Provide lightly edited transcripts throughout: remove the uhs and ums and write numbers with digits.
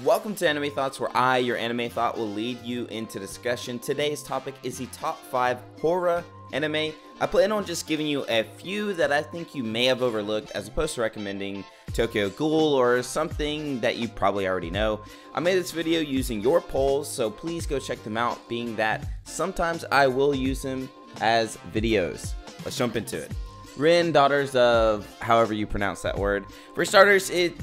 Welcome to Anime Thoughts, where I, your anime thought, will lead you into discussion. Today's topic is the top 5 horror anime. I plan on just giving you a few that I think you may have overlooked, as opposed to recommending Tokyo Ghoul or something that you probably already know. I made this video using your polls, so please go check them out, being that sometimes I will use them as videos. Let's jump into it. Rin Daughters of however you pronounce that word. For starters, it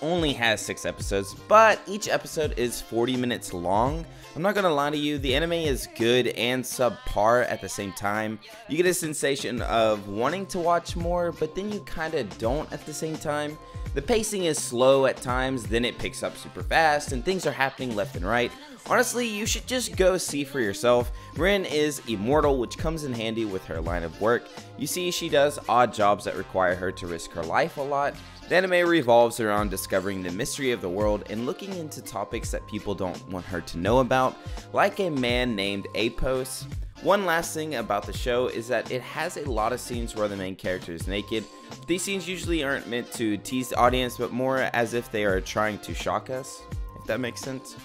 only has 6 episodes, but each episode is 40 minutes long. I'm not gonna lie to you, the anime is good and subpar at the same time. You get a sensation of wanting to watch more, but then you kinda don't at the same time. The pacing is slow at times, then it picks up super fast, and things are happening left and right. Honestly, you should just go see for yourself. Rin is immortal, which comes in handy with her line of work. You see, she does odd jobs that require her to risk her life a lot. The anime revolves around discovering the mystery of the world and looking into topics that people don't want her to know about, like a man named Apos. One last thing about the show is that it has a lot of scenes where the main character is naked. These scenes usually aren't meant to tease the audience, but more as if they are trying to shock us, if that makes sense.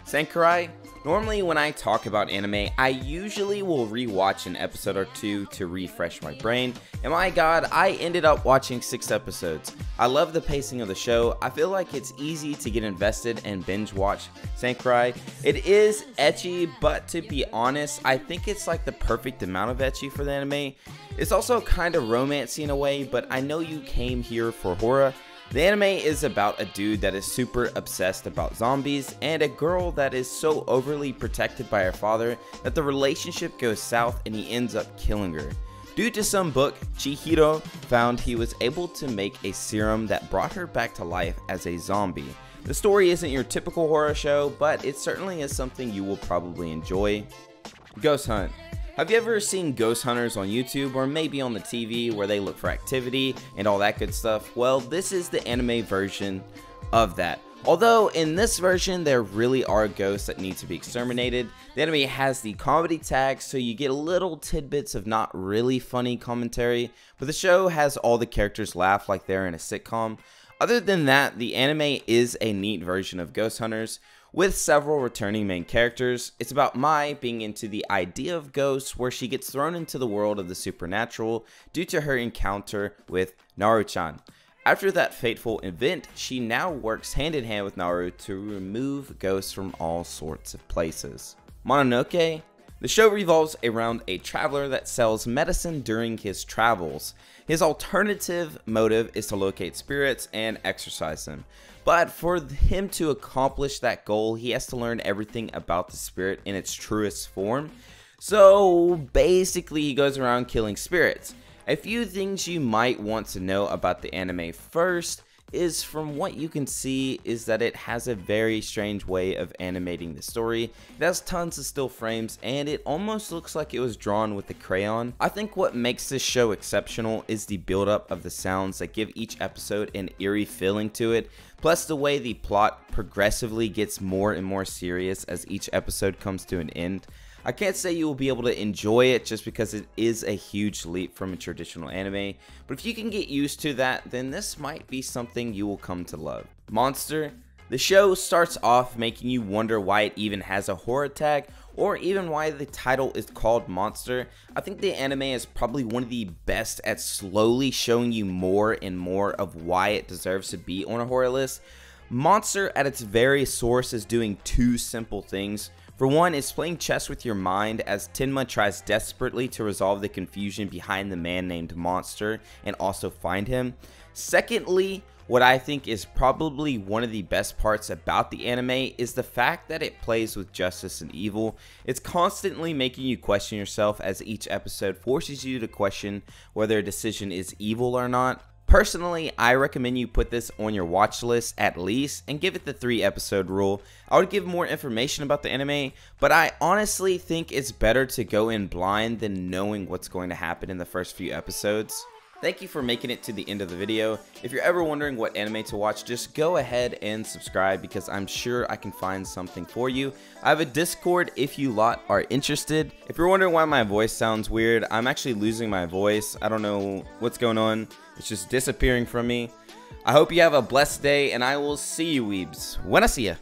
Sakurai. Normally when I talk about anime, I usually will rewatch an episode or two to refresh my brain, and my god, I ended up watching 6 episodes. I love the pacing of the show. I feel like it's easy to get invested and binge watch Sakurai. It is ecchi, but to be honest, I think it's like the perfect amount of ecchi for the anime. It's also kind of romancy in a way, but I know you came here for horror. The anime is about a dude that is super obsessed about zombies and a girl that is so overly protected by her father that the relationship goes south and he ends up killing her. Due to some book, Chihiro found he was able to make a serum that brought her back to life as a zombie. The story isn't your typical horror show, but it certainly is something you will probably enjoy. Ghost Hunt. Have you ever seen ghost hunters on YouTube or maybe on the TV where they look for activity and all that good stuff? Well, this is the anime version of that. Although in this version there really are ghosts that need to be exterminated. The anime has the comedy tag, so you get little tidbits of not really funny commentary, but the show has all the characters laugh like they're in a sitcom. Other than that, the anime is a neat version of Ghost Hunters, with several returning main characters. It's about Mai being into the idea of ghosts, where she gets thrown into the world of the supernatural due to her encounter with Naru-chan. After that fateful event, she now works hand in hand with Naru to remove ghosts from all sorts of places. Mononoke. The show revolves around a traveler that sells medicine during his travels. His alternative motive is to locate spirits and exorcise them. But for him to accomplish that goal, he has to learn everything about the spirit in its truest form. So basically he goes around killing spirits. A few things you might want to know about the anime first is, from what you can see, is that it has a very strange way of animating the story. It has tons of still frames and it almost looks like it was drawn with a crayon. I think what makes this show exceptional is the build-up of the sounds that give each episode an eerie feeling to it, plus the way the plot progressively gets more and more serious as each episode comes to an end. I can't say you will be able to enjoy it just because it is a huge leap from a traditional anime, but if you can get used to that, then this might be something you will come to love. Monster. The show starts off making you wonder why it even has a horror tag, or even why the title is called Monster. I think the anime is probably one of the best at slowly showing you more and more of why it deserves to be on a horror list. Monster at its very source is doing 2 simple things. For one, it's playing chess with your mind as Tenma tries desperately to resolve the confusion behind the man named Monster and also find him. Secondly, what I think is probably one of the best parts about the anime is the fact that it plays with justice and evil. It's constantly making you question yourself as each episode forces you to question whether a decision is evil or not. Personally, I recommend you put this on your watch list at least and give it the 3 episode rule. I would give more information about the anime, but I honestly think it's better to go in blind than knowing what's going to happen in the first few episodes. Thank you for making it to the end of the video. If you're ever wondering what anime to watch, just go ahead and subscribe because I'm sure I can find something for you. I have a Discord if you lot are interested. If you're wondering why my voice sounds weird, I'm actually losing my voice. I don't know what's going on. It's just disappearing from me. I hope you have a blessed day, and I will see you, weebs, when I see ya.